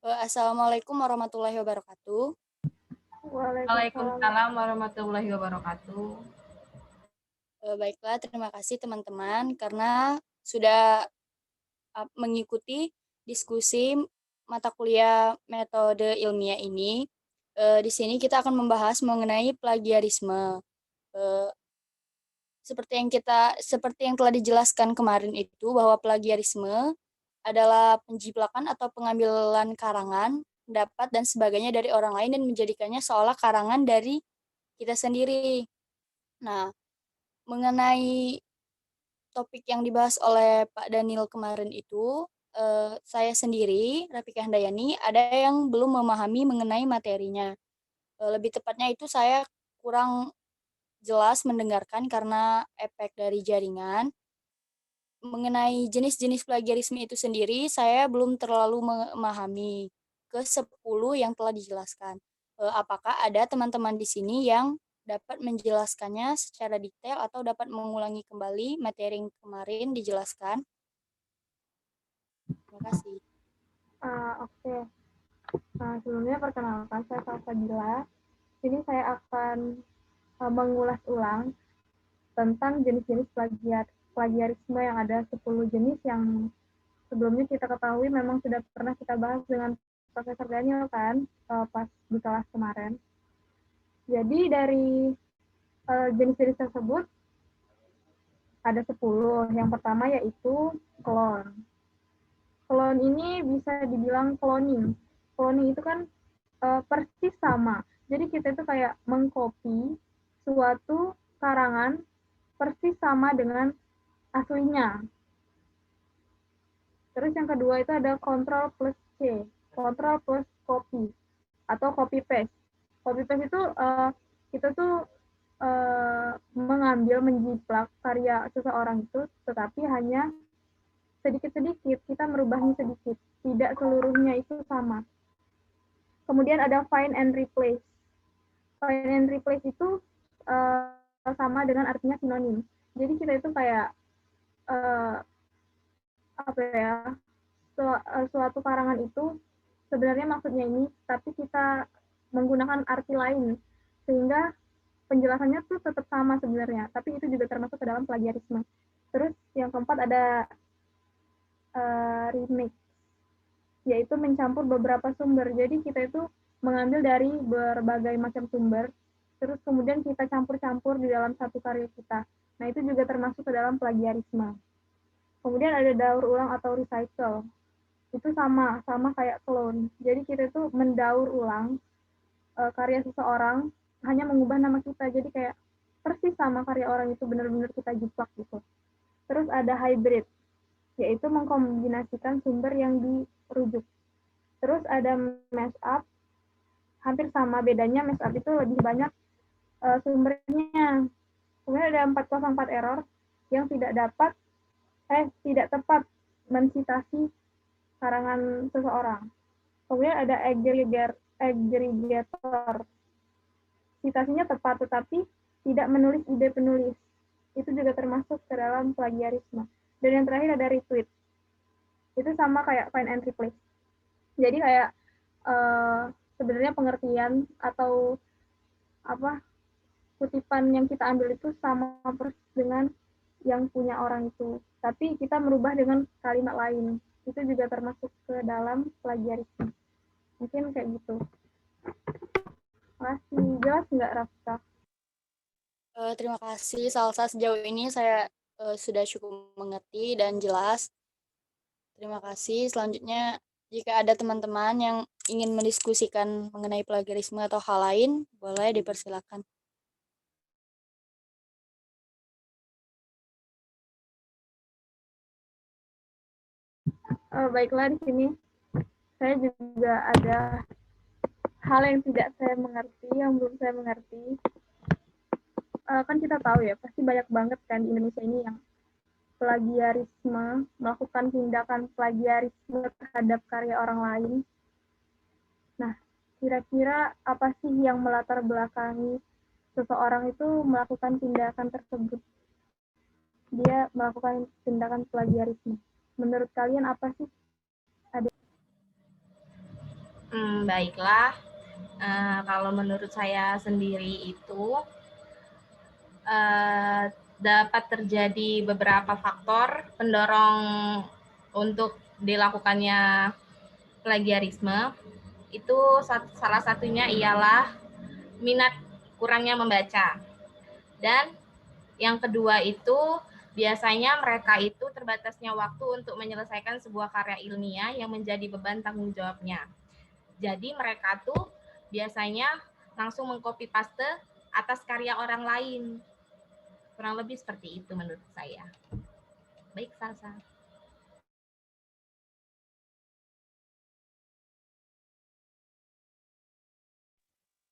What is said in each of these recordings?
Assalamualaikum warahmatullahi wabarakatuh. Waalaikumsalam. Waalaikumsalam warahmatullahi wabarakatuh. Baiklah, terima kasih teman-teman karena sudah mengikuti diskusi mata kuliah metode ilmiah ini. Di sini kita akan membahas mengenai plagiarisme. Eh, seperti yang telah dijelaskan kemarin itu bahwa plagiarisme adalah penjiplakan atau pengambilan karangan, pendapat dan sebagainya dari orang lain dan menjadikannya seolah karangan dari kita sendiri. Nah, mengenai topik yang dibahas oleh Pak Daniel kemarin itu, saya sendiri, Rafika Handayani, ada yang belum memahami mengenai materinya. Lebih tepatnya itu saya kurang jelas mendengarkan karena efek dari jaringan. Mengenai jenis-jenis plagiarisme itu sendiri, saya belum terlalu memahami ke 10 yang telah dijelaskan. Apakah ada teman-teman di sini yang dapat menjelaskannya secara detail atau dapat mengulangi kembali materi yang kemarin dijelaskan? Terima kasih. Oke. Sebelumnya perkenalkan saya Fadila. Sini saya akan mengulas ulang tentang jenis-jenis plagiarisme yang ada 10 jenis yang sebelumnya kita ketahui memang sudah pernah kita bahas dengan Profesor Daniel kan pas di kelas kemarin. Jadi dari jenis-jenis tersebut ada 10. Yang pertama yaitu clone. Clone ini bisa dibilang cloning. Cloning itu kan persis sama. Jadi kita itu kayak mengcopy suatu karangan persis sama dengan aslinya. Terus yang kedua itu ada control plus C, control plus copy atau copy paste. Copy paste itu kita tuh mengambil, menjiplak karya seseorang itu, tetapi hanya sedikit-sedikit, kita merubahnya sedikit, tidak seluruhnya itu sama. Kemudian ada find and replace. Find and replace itu sama dengan artinya sinonim. Jadi kita itu kayak apa ya, suatu karangan itu sebenarnya maksudnya ini, tapi kita menggunakan arti lain sehingga penjelasannya tuh tetap sama sebenarnya, tapi itu juga termasuk ke dalam plagiarisme. Terus yang keempat ada remix, yaitu mencampur beberapa sumber. Jadi kita itu mengambil dari berbagai macam sumber, terus kemudian kita campur-campur di dalam satu karya kita. Nah, itu juga termasuk ke dalam plagiarisme. Kemudian ada daur ulang atau recycle. Itu sama kayak clone. Jadi kita itu mendaur ulang karya seseorang, hanya mengubah nama kita. Jadi kayak persis sama karya orang itu, benar-benar kita jiplak gitu. Terus ada hybrid, yaitu mengkombinasikan sumber yang dirujuk. Terus ada mash up, hampir sama, bedanya mash up itu lebih banyak sumbernya. Kemudian ada 404 error yang tidak tepat mensitasi karangan seseorang. Kemudian ada aggregator, citasinya tepat tetapi tidak menulis ide penulis. Itu juga termasuk ke dalam plagiarisme. Dan yang terakhir ada retweet. Itu sama kayak find and replace. Jadi kayak sebenarnya pengertian atau apa kutipan yang kita ambil itu sama persis dengan yang punya orang itu, tapi kita merubah dengan kalimat lain. Itu juga termasuk ke dalam plagiarisme. Mungkin kayak gitu. Masih jelas nggak, Rafta? Terima kasih, Salsa. Sejauh ini saya sudah cukup mengerti dan jelas. Terima kasih. Selanjutnya, jika ada teman-teman yang ingin mendiskusikan mengenai plagiarisme atau hal lain, boleh dipersilakan. Baiklah, di sini saya juga ada hal yang tidak saya mengerti, yang belum saya mengerti. Kan kita tahu ya, pasti banyak banget kan di Indonesia ini yang plagiarisme, melakukan tindakan plagiarisme terhadap karya orang lain. Nah, kira-kira apa sih yang melatar belakangi seseorang itu melakukan tindakan tersebut? Dia melakukan tindakan plagiarisme. Menurut kalian apa sih? Ada Baiklah. Kalau menurut saya sendiri itu dapat terjadi beberapa faktor pendorong untuk dilakukannya plagiarisme. Itu salah satunya ialah minat kurangnya membaca. Dan yang kedua itu biasanya mereka itu terbatasnya waktu untuk menyelesaikan sebuah karya ilmiah yang menjadi beban tanggung jawabnya. Jadi mereka tuh biasanya langsung mengcopy paste atas karya orang lain. Kurang lebih seperti itu menurut saya. Baik, Salsa.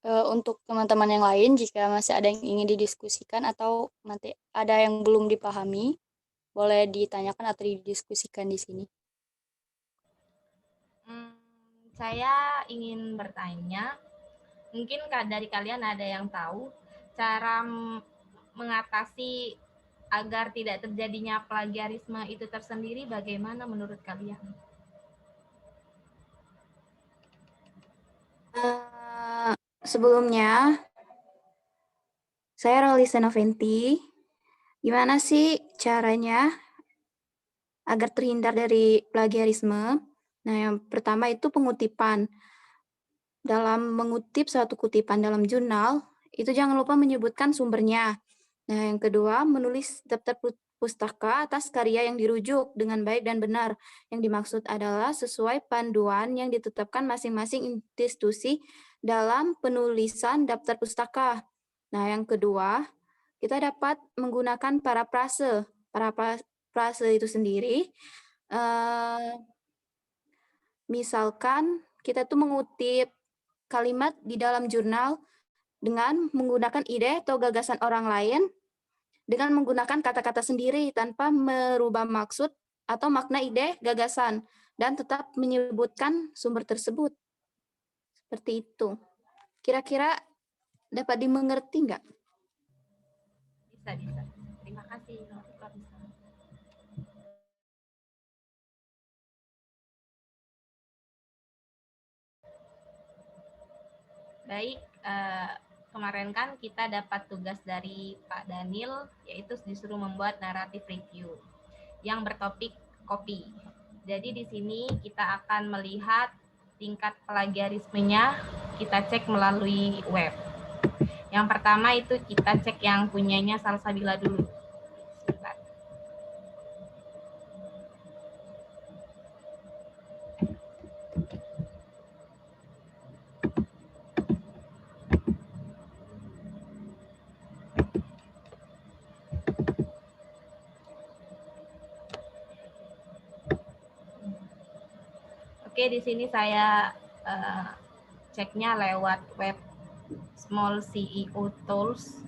Untuk teman-teman yang lain, jika masih ada yang ingin didiskusikan atau nanti ada yang belum dipahami, boleh ditanyakan atau didiskusikan di sini. Saya ingin bertanya, mungkin dari kalian ada yang tahu cara mengatasi agar tidak terjadinya plagiarisme itu tersendiri bagaimana menurut kalian? Sebelumnya, saya Rolisa Noventi. Gimana sih caranya agar terhindar dari plagiarisme? Nah, yang pertama itu pengutipan. Dalam mengutip suatu kutipan dalam jurnal, itu jangan lupa menyebutkan sumbernya. Nah, yang kedua, menulis daftar pustaka atas karya yang dirujuk dengan baik dan benar. Yang dimaksud adalah sesuai panduan yang ditetapkan masing-masing institusi dalam penulisan daftar pustaka. Nah, yang kedua, kita dapat menggunakan parafrase. Parafrase itu sendiri, misalkan kita tuh mengutip kalimat di dalam jurnal dengan menggunakan ide atau gagasan orang lain dengan menggunakan kata-kata sendiri tanpa merubah maksud atau makna ide gagasan dan tetap menyebutkan sumber tersebut. Seperti itu. Kira-kira dapat dimengerti nggak? Bisa. Terima kasih. Baik, kemarin kan kita dapat tugas dari Pak Daniel, yaitu disuruh membuat naratif review yang bertopik kopi. Jadi di sini kita akan melihat tingkat plagiarismenya, kita cek melalui web. Yang pertama itu kita cek yang punyanya Salsabila dulu. Sebentar. Oke, di sini saya ceknya lewat web Small CEO Tools.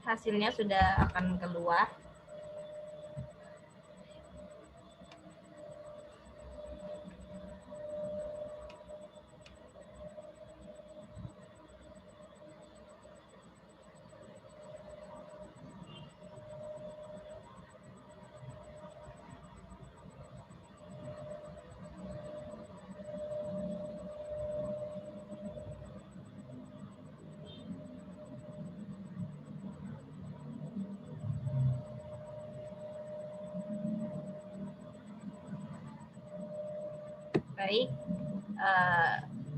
Hasilnya sudah akan keluar. Baik,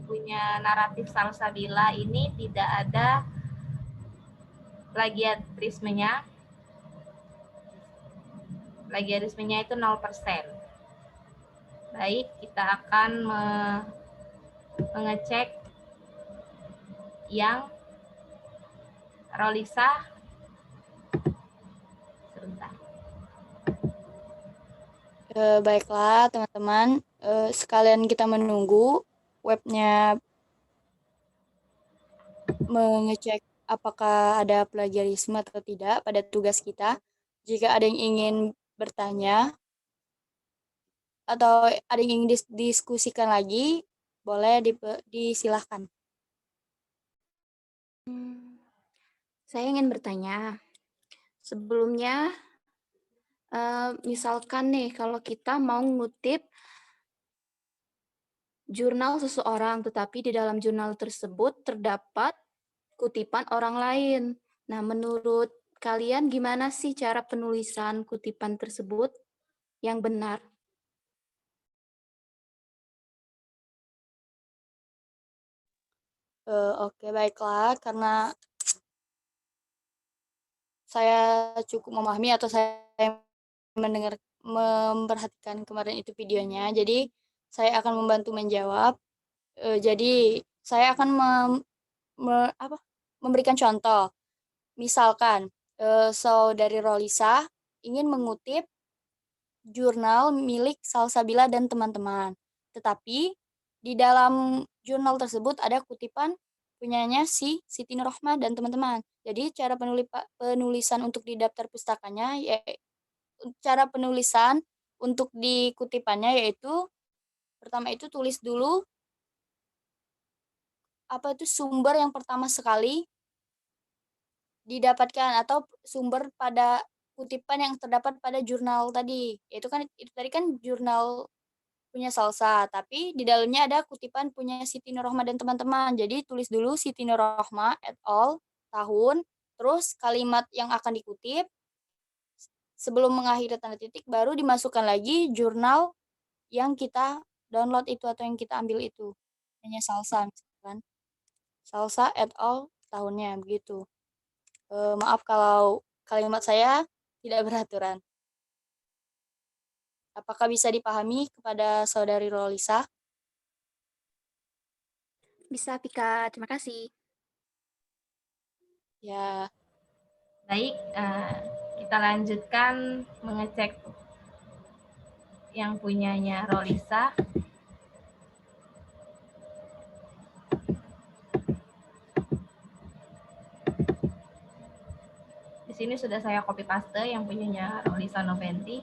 punya naratif Salsabila ini tidak ada plagiarismenya. Plagiarismenya itu 0%. Baik, kita akan mengecek yang Rolisa. Sebentar. Baiklah teman-teman, sekalian kita menunggu webnya mengecek apakah ada plagiarisme atau tidak pada tugas kita. Jika ada yang ingin bertanya atau ada yang ingin diskusikan lagi, boleh disilahkan. Saya ingin bertanya, sebelumnya misalkan nih kalau kita mau ngutip jurnal seseorang, tetapi di dalam jurnal tersebut terdapat kutipan orang lain. Nah, menurut kalian gimana sih cara penulisan kutipan tersebut yang benar? Oke, baiklah. Karena saya cukup memahami atau saya memperhatikan kemarin itu videonya, jadi saya akan membantu menjawab. Jadi saya akan memberikan contoh. Misalkan saudari Rolisa ingin mengutip jurnal milik Salsabila dan teman-teman, tetapi di dalam jurnal tersebut ada kutipan punyanya si Siti Nurrohmah dan teman-teman. Jadi cara penulisan untuk di daftar pustakanya, cara penulisan untuk di kutipannya yaitu pertama itu tulis dulu apa itu sumber yang pertama sekali didapatkan atau sumber pada kutipan yang terdapat pada jurnal tadi. Itu tadi kan jurnal punya Salsa, tapi di dalamnya ada kutipan punya Siti Nurrohmah dan teman-teman. Jadi tulis dulu Siti Nurrohmah et al. Tahun, terus kalimat yang akan dikutip, sebelum mengakhiri tanda titik, baru dimasukkan lagi jurnal yang kita download itu atau yang kita ambil itu. Hanya Salsa, misalkan. Salsa et al. Tahunnya, begitu. Maaf kalau kalimat saya tidak beraturan. Apakah bisa dipahami kepada saudari Rolisa? Bisa, Pika. Terima kasih. Ya, Baik, kita lanjutkan mengecek yang punyanya Rolisa. Di sini sudah saya copy paste yang punyanya Rolisa Noventi.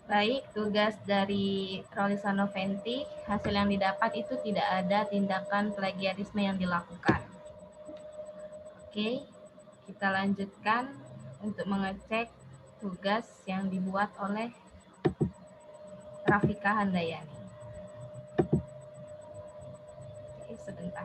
Baik, tugas dari Rolisa Noventi, hasil yang didapat itu tidak ada tindakan plagiarisme yang dilakukan. Oke, kita lanjutkan untuk mengecek tugas yang dibuat oleh Rafika Handayani. Oke, sebentar.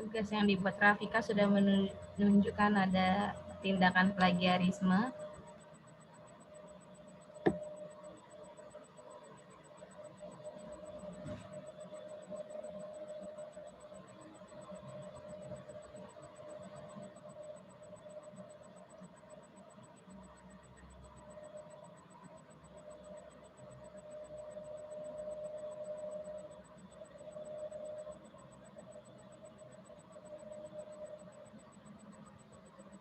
tugas yang dibuat Rafika sudah menunjukkan ada tindakan plagiarisme.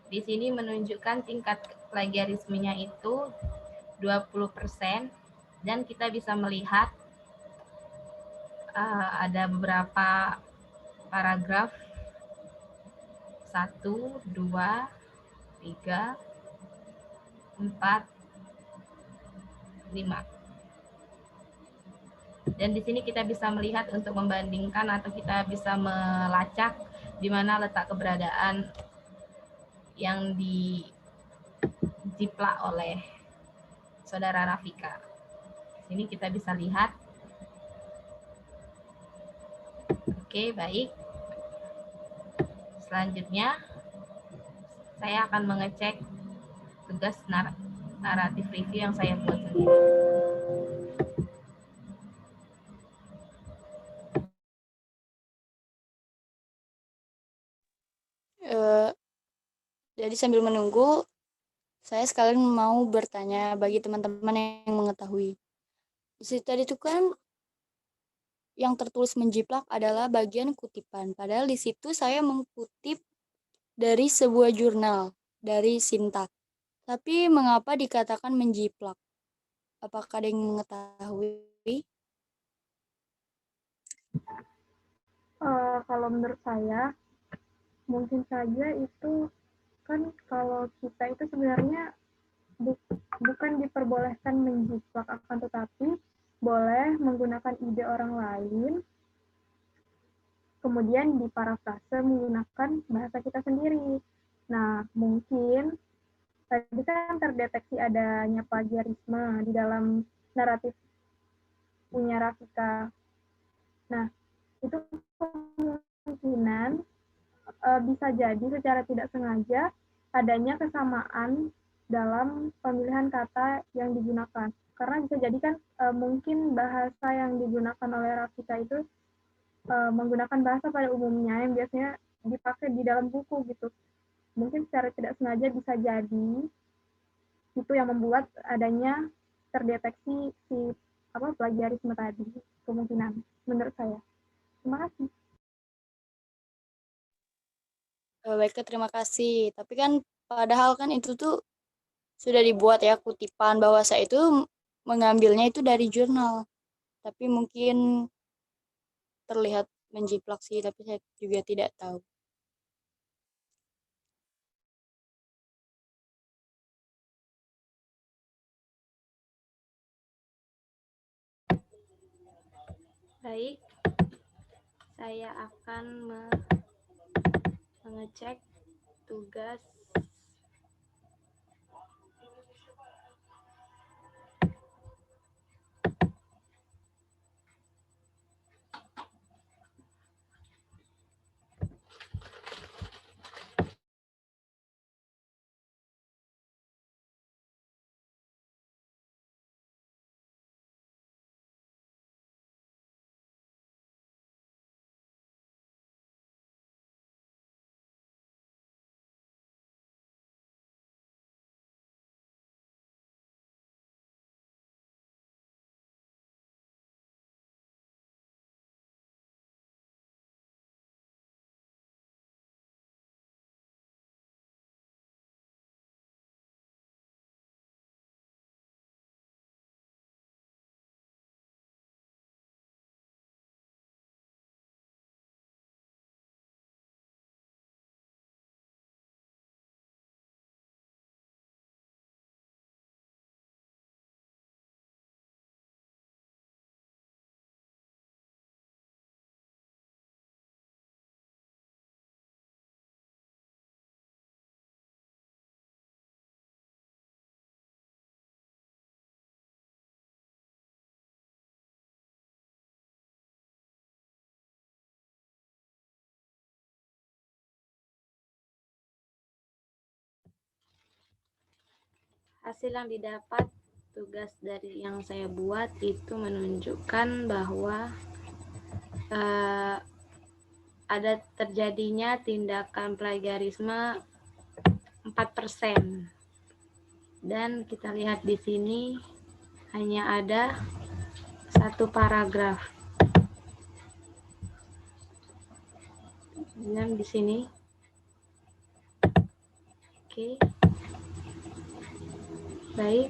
Di sini menunjukkan tingkat plagiarismenya itu 20%, dan kita bisa melihat ada beberapa paragraf 1, 2, 3, 4, 5. Dan di sini kita bisa melihat untuk membandingkan atau kita bisa melacak di mana letak keberadaan yang dijiplak oleh saudara Rafika. Di sini kita bisa lihat. Oke, baik. Selanjutnya, saya akan mengecek tugas naratif review yang saya buat sendiri. Jadi sambil menunggu, saya sekalian mau bertanya bagi teman-teman yang mengetahui. Di situ tadi itu kan yang tertulis menjiplak adalah bagian kutipan. Padahal di situ saya mengutip dari sebuah jurnal, dari Sintak. Tapi mengapa dikatakan menjiplak? Apakah ada yang mengetahui? Kalau menurut saya, mungkin saja itu kan kalau kita itu sebenarnya bukan diperbolehkan menjiplak, akan tetapi boleh menggunakan ide orang lain, kemudian diparafrase menggunakan bahasa kita sendiri. Nah, mungkin tadi kan terdeteksi adanya plagiarisme di dalam naratif punya Rafika. Nah, itu kemungkinan bisa jadi secara tidak sengaja adanya kesamaan dalam pemilihan kata yang digunakan. Karena bisa jadi kan mungkin bahasa yang digunakan oleh Rafika itu menggunakan bahasa pada umumnya yang biasanya dipakai di dalam buku gitu. Mungkin secara tidak sengaja bisa jadi itu yang membuat adanya terdeteksi si plagiarisme tadi, kemungkinan menurut saya. Terima kasih. Baiklah, terima kasih. Tapi kan padahal kan itu tuh sudah dibuat ya kutipan bahwa saya itu mengambilnya itu dari jurnal. Tapi mungkin terlihat menjiplak sih, tapi saya juga tidak tahu. Baik, saya akan mengecek tugas hasil yang didapat tugas dari yang saya buat itu menunjukkan bahwa ada terjadinya tindakan plagiarisme 4%. Dan kita lihat di sini hanya ada satu paragraf. Dan di sini. Oke. Baik,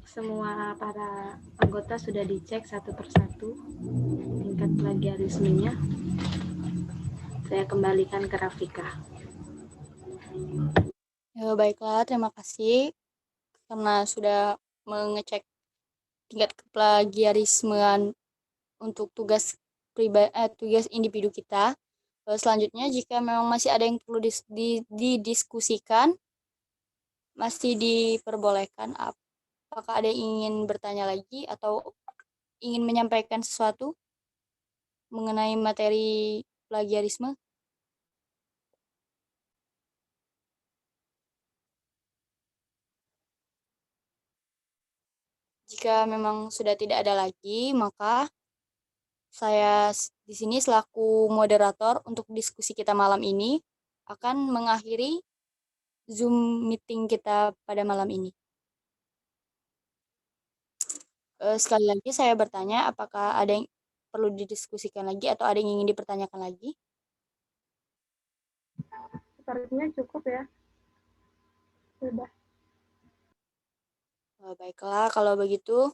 semua para anggota sudah dicek satu persatu tingkat plagiarismenya. Saya kembalikan ke Rafika. Ya, baiklah, terima kasih karena sudah mengecek tingkat keplagiarismean untuk tugas tugas individu kita. Selanjutnya, jika memang masih ada yang perlu didiskusikan, masih diperbolehkan. Apakah ada yang ingin bertanya lagi atau ingin menyampaikan sesuatu mengenai materi plagiarisme? Jika memang sudah tidak ada lagi, maka saya di sini selaku moderator untuk diskusi kita malam ini akan mengakhiri Zoom meeting kita pada malam ini. Sekali lagi saya bertanya, apakah ada yang perlu didiskusikan lagi atau ada yang ingin dipertanyakan lagi? Sepertinya cukup ya. Sudah. Baiklah, kalau begitu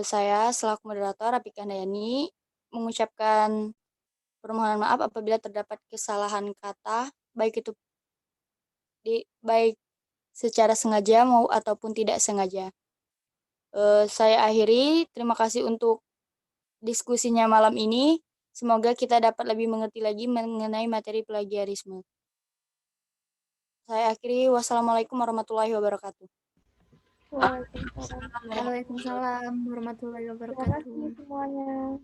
saya selaku moderator Rafika Handayani mengucapkan permohonan maaf apabila terdapat kesalahan kata, baik itu baik secara sengaja ataupun tidak sengaja. Saya akhiri, terima kasih untuk diskusinya malam ini. Semoga kita dapat lebih mengerti lagi mengenai materi plagiarisme. Saya akhiri, wassalamualaikum warahmatullahi wabarakatuh. Waalaikumsalam. Waalaikumsalam warahmatullahi Terima wabarakatuh. kasih semuanya.